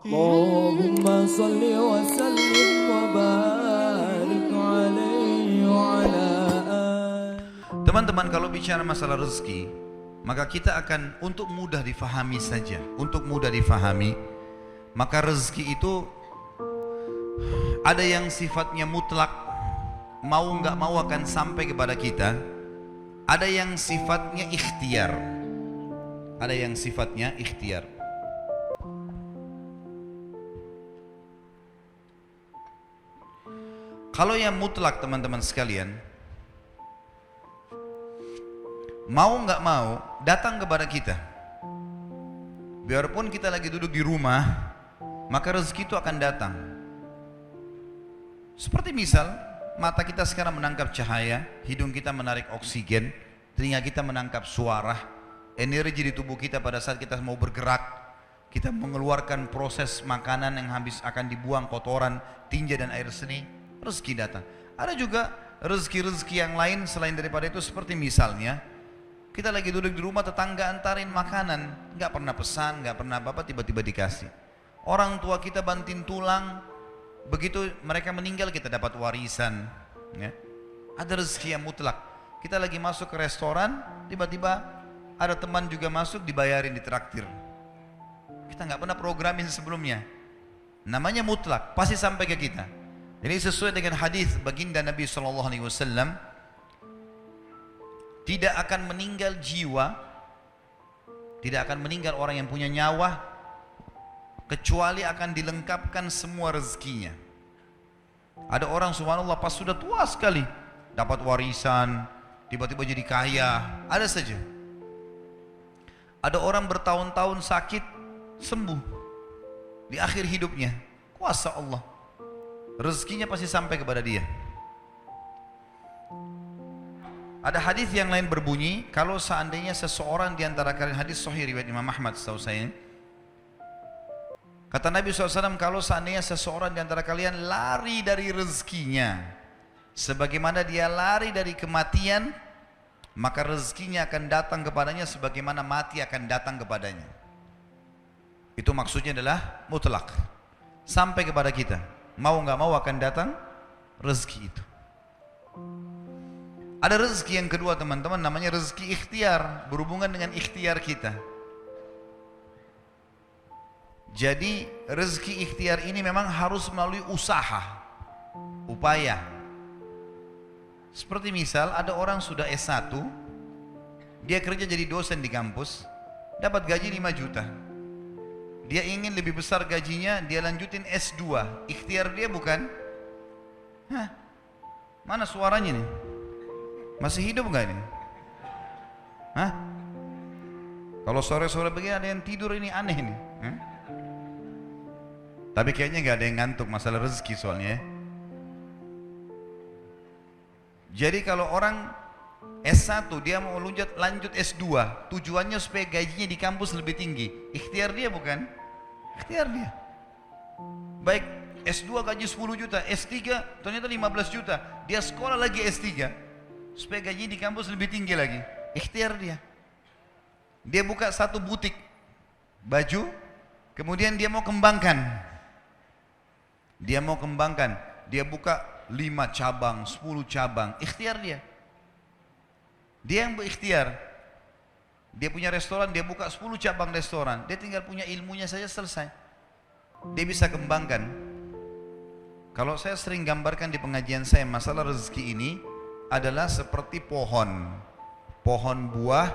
Allahumma salli wa sallim wa barik alaihi wa ala alihi. Teman-teman, kalau bicara masalah rezeki, maka kita akan untuk mudah difahami saja, untuk mudah difahami, maka rezeki itu ada yang sifatnya mutlak, mau nggak mau akan sampai kepada kita. Ada yang sifatnya ikhtiar, ada yang sifatnya ikhtiar. Kalau yang mutlak, teman-teman sekalian, mau nggak mau datang kepada kita. Biarpun kita lagi duduk di rumah, maka rezeki itu akan datang. Seperti misal, mata kita sekarang menangkap cahaya, hidung kita menarik oksigen, telinga kita menangkap suara, energi di tubuh kita pada saat kita mau bergerak, kita mengeluarkan proses makanan yang habis akan dibuang, kotoran, tinja dan air seni, rezeki datang. Ada juga rezeki-rezeki yang lain selain daripada itu, seperti misalnya kita lagi duduk di rumah, tetangga antarin makanan, nggak pernah pesan, nggak pernah apa-apa, tiba-tiba dikasih. Orang tua kita banting tulang, begitu mereka meninggal kita dapat warisan, ya. Ada rezeki yang mutlak. Kita lagi masuk ke restoran, tiba-tiba ada teman juga masuk, dibayarin, ditraktir. Kita nggak pernah programin sebelumnya. Namanya mutlak, pasti sampai ke kita. Jadi sesuai dengan hadis baginda Nabi SAW, tidak akan meninggal jiwa, tidak akan meninggal orang yang punya nyawa, kecuali akan dilengkapkan semua rezekinya. Ada orang subhanallah pas sudah tua sekali dapat warisan, tiba-tiba jadi kaya, ada saja. Ada orang bertahun-tahun sakit, sembuh di akhir hidupnya, kuasa Allah, rezekinya pasti sampai kepada dia. Ada hadis yang lain berbunyi, kalau seandainya seseorang di antara kalian, hadis sahih riwayat Imam Ahmad setahu saya, kata Nabi SAW, kalau seandainya seseorang di antara kalian lari dari rezekinya sebagaimana dia lari dari kematian, maka rezekinya akan datang kepadanya sebagaimana mati akan datang kepadanya. Itu maksudnya adalah mutlak, sampai kepada kita, mau nggak mau akan datang rezeki itu. Ada rezeki yang kedua, teman-teman, namanya rezeki ikhtiar, berhubungan dengan ikhtiar kita. Jadi rezeki ikhtiar ini memang harus melalui usaha, upaya. Seperti misal ada orang sudah S1, dia kerja jadi dosen di kampus, dapat gaji 5 juta. Dia ingin lebih besar gajinya, dia lanjutin S2. Ikhtiar dia bukan? Hah? Mana suaranya nih? Masih hidup nggak ini? Hah? Kalau sore-sore begini ada yang tidur, ini aneh nih. Hah? Tapi kayaknya nggak ada yang ngantuk, masalah rezeki soalnya. Jadi kalau orang S1 dia mau lanjut S2, tujuannya supaya gajinya di kampus lebih tinggi. Ikhtiar dia bukan? Ikhtiar dia. Baik S2 gaji 10 juta, S3 ternyata 15 juta. Dia sekolah lagi S3 supaya gajinya di kampus lebih tinggi lagi. Ikhtiar dia. Dia buka satu butik baju, kemudian dia mau kembangkan. Dia buka 5 cabang, 10 cabang, ikhtiar dia. Dia yang berikhtiar. Dia punya restoran, dia buka 10 cabang restoran, dia tinggal punya ilmunya saja, selesai. Dia bisa kembangkan. Kalau saya sering gambarkan di pengajian saya, masalah rezeki ini adalah seperti pohon buah,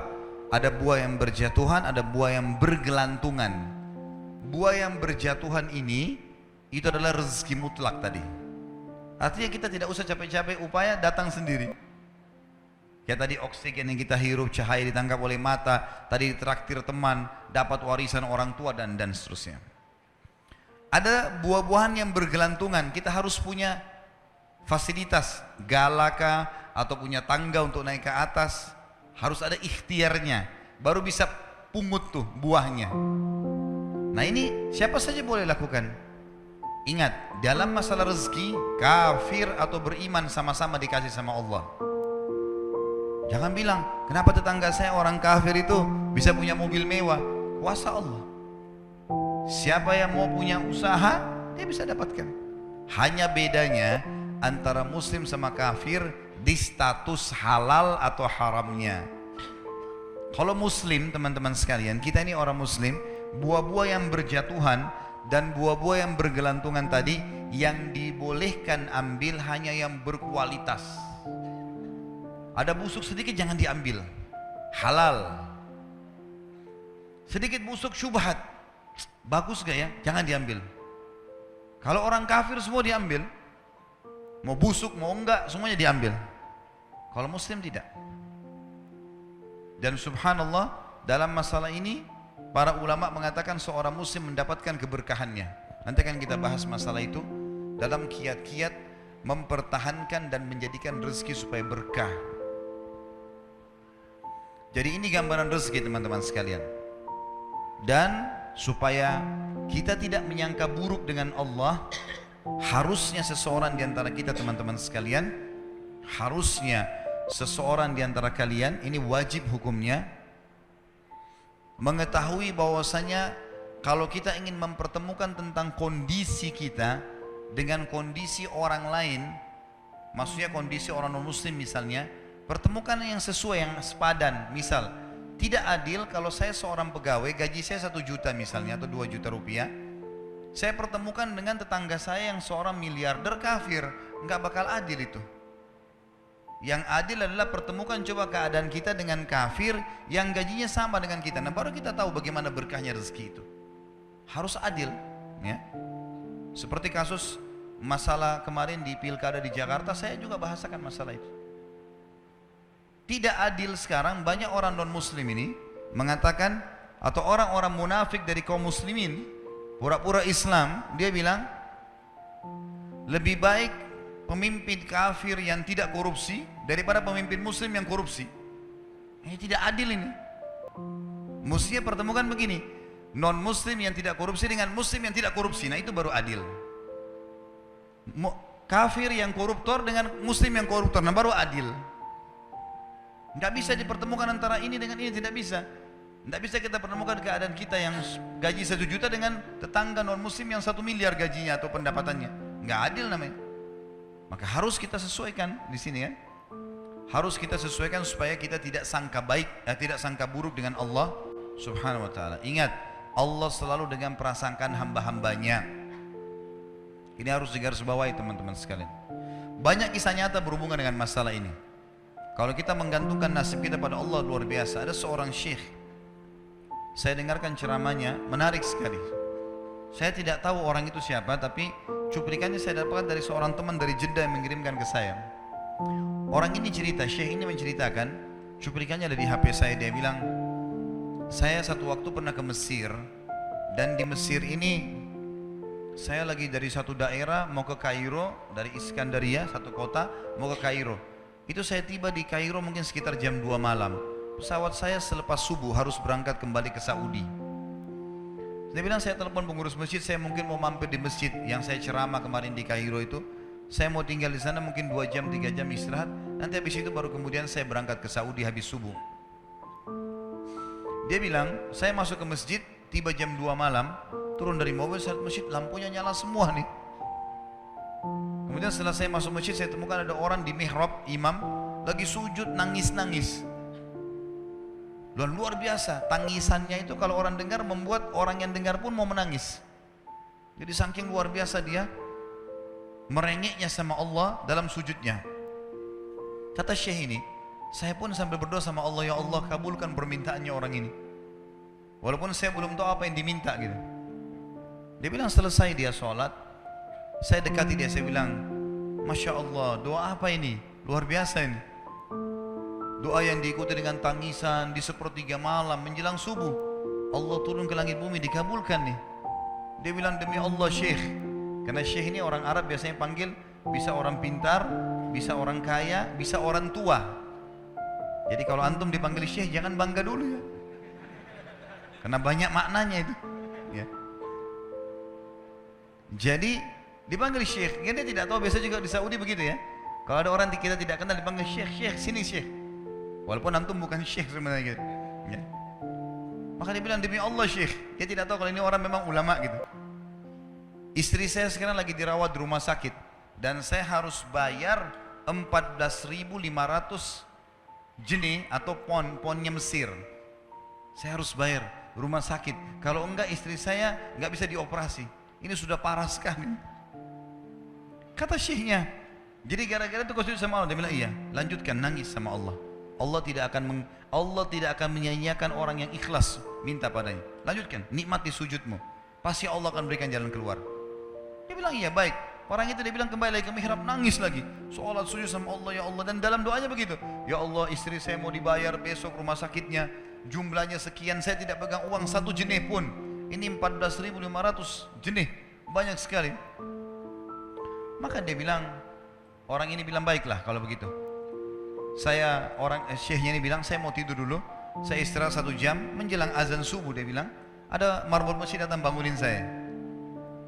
ada buah yang berjatuhan, ada buah yang bergelantungan. Buah yang berjatuhan ini, itu adalah rezeki mutlak tadi. Artinya kita tidak usah capek-capek upaya, datang sendiri. Ya tadi oksigen yang kita hirup, cahaya ditangkap oleh mata, tadi traktir teman, dapat warisan orang tua dan seterusnya. Ada buah-buahan yang bergelantungan, kita harus punya fasilitas, galaka atau punya tangga untuk naik ke atas, harus ada ikhtiarnya, baru bisa pungut tuh buahnya. Nah ini siapa saja boleh lakukan. Ingat, dalam masalah rezeki, kafir atau beriman sama-sama dikasih sama Allah. Jangan bilang, kenapa tetangga saya orang kafir itu bisa punya mobil mewah? Kuasa Allah. Siapa yang mau punya usaha, dia bisa dapatkan. Hanya bedanya antara muslim sama kafir di status halal atau haramnya. Kalau muslim, teman-teman sekalian, kita ini orang muslim, buah-buah yang berjatuhan dan buah-buah yang bergelantungan tadi, yang dibolehkan ambil hanya yang berkualitas. Ada busuk sedikit jangan diambil, halal. Sedikit busuk syubhat, bagus gak ya? Jangan diambil. Kalau orang kafir semua diambil, mau busuk mau enggak semuanya diambil. Kalau muslim tidak. Dan subhanallah, dalam masalah ini para ulama mengatakan seorang muslim mendapatkan keberkahannya. Nanti akan kita bahas masalah itu dalam kiat-kiat mempertahankan dan menjadikan rezeki supaya berkah. Jadi ini gambaran rezeki, teman-teman sekalian. Dan supaya kita tidak menyangka buruk dengan Allah, harusnya seseorang di antara kita, teman-teman sekalian, harusnya seseorang di antara kalian, ini wajib hukumnya, mengetahui bahwasanya kalau kita ingin mempertemukan tentang kondisi kita dengan kondisi orang lain, maksudnya kondisi orang non muslim misalnya, pertemukan yang sesuai, yang sepadan. Misal, tidak adil kalau saya seorang pegawai, gaji saya 1 juta misalnya atau 2 juta rupiah, saya pertemukan dengan tetangga saya yang seorang miliarder kafir, nggak bakal adil itu. Yang adil adalah pertemukan coba keadaan kita dengan kafir yang gajinya sama dengan kita. Nah, baru kita tahu bagaimana berkahnya rezeki itu. Harus adil, ya. Seperti kasus masalah kemarin di pilkada di Jakarta, saya juga bahasakan masalah itu. Tidak adil sekarang banyak orang non muslim ini mengatakan, atau orang-orang munafik dari kaum muslimin pura-pura Islam, dia bilang lebih baik pemimpin kafir yang tidak korupsi daripada pemimpin muslim yang korupsi. Ini tidak adil ini. Mestinya pertemukan begini, non muslim yang tidak korupsi dengan muslim yang tidak korupsi. Nah, itu baru adil. Kafir yang koruptor dengan muslim yang koruptor, nah baru adil. Nggak bisa dipertemukan antara ini dengan ini, tidak bisa. Nggak bisa kita pertemukan keadaan kita yang gaji 1 juta dengan tetangga non muslim yang 1 miliar gajinya atau pendapatannya. Nggak adil namanya. Maka harus kita sesuaikan di sini ya. Harus kita sesuaikan supaya kita tidak sangka baik, tidak sangka buruk dengan Allah Subhanahu wa taala. Ingat, Allah selalu dengan prasangkaan hamba-hambanya. Ini harus digarisbawahi teman-teman sekalian. Banyak kisah nyata berhubungan dengan masalah ini. Kalau kita menggantungkan nasib kita pada Allah, luar biasa. Ada seorang syekh, saya dengarkan ceramahnya, menarik sekali. Saya tidak tahu orang itu siapa, tapi cuplikannya saya dapatkan dari seorang teman dari Jeddah yang mengirimkan ke saya. Orang ini cerita, syekh ini menceritakan, cuplikannya ada di HP saya. Dia bilang, saya satu waktu pernah ke Mesir, dan di Mesir ini saya lagi dari satu daerah mau ke Kairo, dari Iskandaria, satu kota mau ke Kairo. Itu saya tiba di Kairo mungkin sekitar jam 2 malam. Pesawat saya selepas subuh harus berangkat kembali ke Saudi. Dia bilang, saya telepon pengurus masjid, saya mungkin mau mampir di masjid yang saya ceramah kemarin di Kairo itu. Saya mau tinggal di sana mungkin 2 jam, 3 jam istirahat. Nanti habis itu baru kemudian saya berangkat ke Saudi habis subuh. Dia bilang, saya masuk ke masjid, tiba jam 2 malam, turun dari mobil, saya lihat masjid lampunya nyala semua nih. Kemudian setelah saya masuk masjid, saya temukan ada orang di mihrab, imam, lagi sujud nangis-nangis. Dan luar biasa, tangisannya itu kalau orang dengar membuat orang yang dengar pun mau menangis. Jadi saking luar biasa dia merengeknya sama Allah dalam sujudnya. Kata syekh ini, saya pun sambil berdoa sama Allah, ya Allah kabulkan permintaannya orang ini. Walaupun saya belum tahu apa yang diminta gitu. Dia bilang selesai dia sholat, saya dekati dia, saya bilang, Masya Allah, doa apa ini? Luar biasa ini. Doa yang diikuti dengan tangisan di sepertiga malam menjelang subuh. Allah turun ke langit bumi, dikabulkan nih. Dia bilang, demi Allah syekh. Karena syekh ini orang Arab biasanya panggil, bisa orang pintar, bisa orang kaya, bisa orang tua. Jadi kalau antum dipanggil syekh jangan bangga dulu ya. Karena banyak maknanya itu ya. Jadi dipanggil syekh, dia tidak tahu, biasa juga di Saudi begitu ya. Kalau ada orang kita tidak kenal dipanggil syekh, syekh, sini syekh. Walaupun antum bukan syekh sebenarnya gitu. Ya. Maka dia bilang, demi Allah Syekh, dia tidak tahu kalau ini orang memang ulama gitu. Istri saya sekarang lagi dirawat di rumah sakit dan saya harus bayar 14.500 jenih atau ponnya Mesir. Saya harus bayar rumah sakit. Kalau enggak istri saya enggak bisa dioperasi. Ini sudah parah sekali. Kata syekhnya, jadi gara-gara itu kau sujud sama Allah. Dia bilang iya, lanjutkan nangis sama Allah. Allah tidak akan menyia-nyiakan orang yang ikhlas minta padanya. Lanjutkan, nikmati sujudmu. Pasti Allah akan berikan jalan keluar. Dia bilang iya baik. Orang itu dia bilang kembali lagi ke mihrab, nangis lagi. Sholat sujud sama Allah, ya Allah. Dan dalam doanya begitu, ya Allah istri saya mau dibayar besok rumah sakitnya. Jumlahnya sekian, saya tidak pegang uang 1 jenih pun. Ini 14.500 jenih, banyak sekali. Maka dia bilang, orang ini bilang baiklah kalau begitu. Syekhnya ini bilang, saya mau tidur dulu. Saya istirahat 1 jam, menjelang azan subuh dia bilang, ada marbot masjid datang bangunin saya.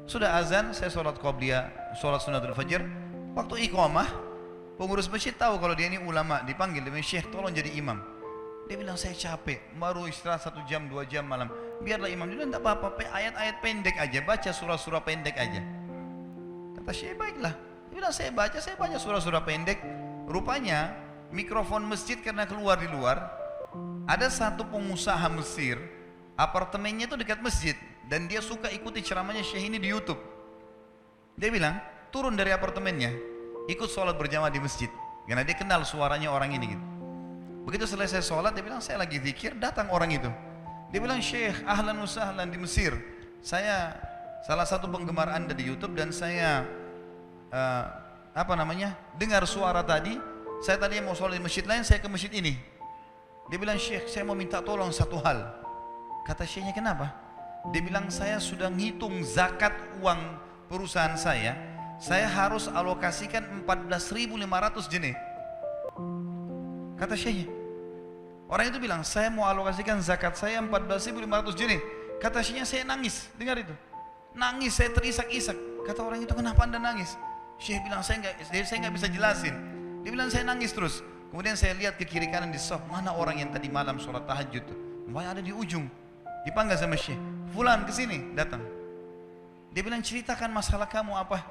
Sudah azan, saya sholat qobliyah, sholat sunnatul fajr. Waktu iqamah, pengurus masjid tahu kalau dia ini ulama, dipanggil, dia bilang, Syekh tolong jadi imam. Dia bilang, saya capek, baru istirahat 1 jam, 2 jam malam. Biarlah imam. Dia bilang, tak apa-apa, ayat-ayat pendek aja, baca surah-surah pendek aja. Kata Syekh, baiklah. Dia bilang, saya baca surah-surah pendek. Rupanya, mikrofon masjid karena keluar di luar, ada satu pengusaha Mesir, apartemennya itu dekat masjid. Dan dia suka ikuti ceramahnya Syekh ini di YouTube. Dia bilang, turun dari apartemennya, ikut sholat berjamaah di masjid. Karena dia kenal suaranya orang ini gitu. Begitu selesai sholat, dia bilang, saya lagi zikir, datang orang itu. Dia bilang, Syekh, ahlan wa sahlan di Mesir. Saya salah satu penggemar Anda di YouTube dan saya dengar suara tadi. Saya tadi mau sholat di masjid lain, saya ke masjid ini. Dia bilang, Syekh, saya mau minta tolong satu hal. Kata Syekhnya, kenapa? Dia bilang, saya sudah ngitung zakat uang perusahaan saya harus alokasikan 14.500 jenih. Kata Syekhnya. Orang itu bilang, saya mau alokasikan zakat saya 14.500 jenih. Kata Syekhnya, saya nangis, dengar itu. Nangis, saya terisak-isak. Kata orang itu, kenapa Anda nangis? Syekh bilang, saya nggak bisa jelasin. Dia bilang, saya nangis terus. Kemudian saya lihat ke kiri kanan di saf, mana orang yang tadi malam sholat tahajud tuh? Banyak ada di ujung. Dipanggil sama Syekh, fulan kesini, datang. Dia bilang, ceritakan masalah kamu apa?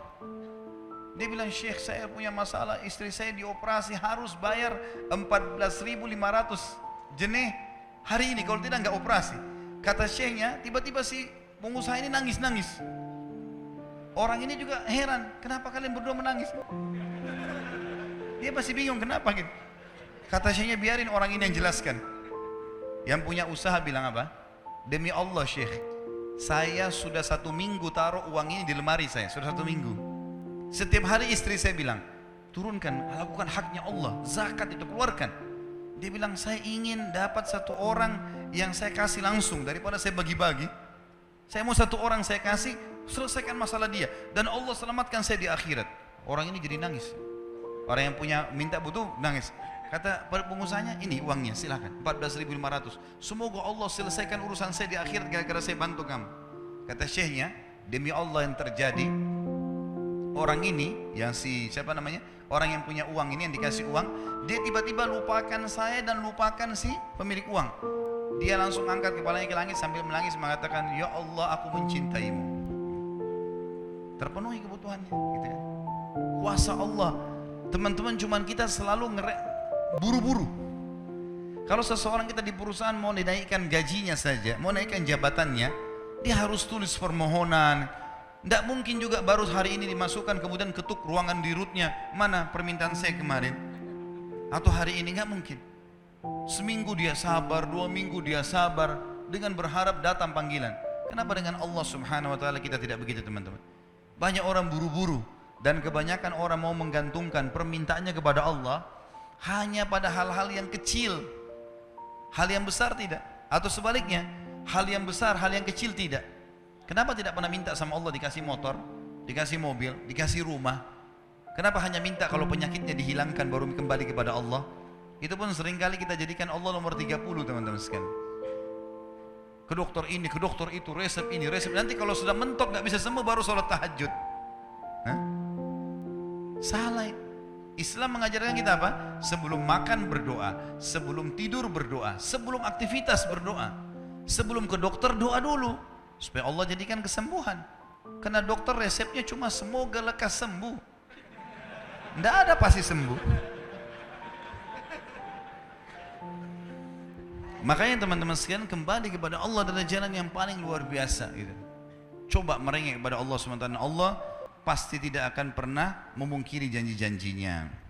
Dia bilang, Syekh, saya punya masalah, istri saya dioperasi harus bayar 14.500 jenih hari ini, kalau tidak nggak operasi. Kata Syekhnya, tiba-tiba si pengusaha ini nangis-nangis. Orang ini juga heran, kenapa kalian berdua menangis? Dia masih bingung kenapa gitu. Kata Syekhnya, biarin orang ini yang jelaskan. Yang punya usaha bilang apa? Demi Allah Syekh, saya sudah 1 minggu taruh uang ini di lemari saya, sudah 1 minggu. Setiap hari istri saya bilang, turunkan, lakukan haknya Allah, zakat itu keluarkan. Dia bilang, saya ingin dapat 1 orang yang saya kasih langsung daripada saya bagi-bagi. Saya mau 1 orang saya kasih, selesaikan masalah dia, dan Allah selamatkan saya di akhirat. Orang ini jadi nangis. Orang yang punya minta butuh nangis. Kata pengusahanya, ini uangnya silakan, 14.500. Semoga Allah selesaikan urusan saya di akhirat gara-gara saya bantu kamu. Kata Syekhnya, demi Allah yang terjadi, orang ini yang orang yang punya uang ini yang dikasih uang, dia tiba-tiba lupakan saya dan lupakan si pemilik uang. Dia langsung angkat kepalanya ke langit sambil menangis mengatakan, ya Allah, aku mencintaimu. Terpenuhi kebutuhannya, gitu kan? Kuasa Allah. Teman-teman, cuman kita selalu buru-buru. Kalau seseorang kita di perusahaan mau dinaikkan gajinya saja, mau naikkan jabatannya, dia harus tulis permohonan. Tidak mungkin juga baru hari ini dimasukkan kemudian ketuk ruangan di rootnya, mana permintaan saya kemarin, atau hari ini, nggak mungkin. Seminggu dia sabar, 2 minggu dia sabar, dengan berharap datang panggilan. Kenapa dengan Allah Subhanahu Wa Taala kita tidak begitu, teman-teman? Banyak orang buru-buru dan kebanyakan orang mau menggantungkan permintaannya kepada Allah hanya pada hal-hal yang kecil, hal yang besar tidak, atau sebaliknya, hal yang besar, hal yang kecil tidak. Kenapa tidak pernah minta sama Allah dikasih motor, dikasih mobil, dikasih rumah? Kenapa hanya minta kalau penyakitnya dihilangkan baru kembali kepada Allah? Itu pun seringkali kita jadikan Allah nomor 30, teman-teman sekalian. Ke dokter ini, ke dokter itu, resep ini, resep. Nanti kalau sudah mentok nggak bisa sembuh baru sholat tahajud. Salah. Islam mengajarkan kita apa? Sebelum makan berdoa, sebelum tidur berdoa, sebelum aktivitas berdoa. Sebelum ke dokter doa dulu supaya Allah jadikan kesembuhan. Karena dokter resepnya cuma semoga lekas sembuh. Tidak ada pasti sembuh. Makanya teman-teman sekalian, kembali kepada Allah adalah jalan yang paling luar biasa gitu. Coba merengek kepada Allah SWT. Allah pasti tidak akan pernah memungkiri janji-janjinya.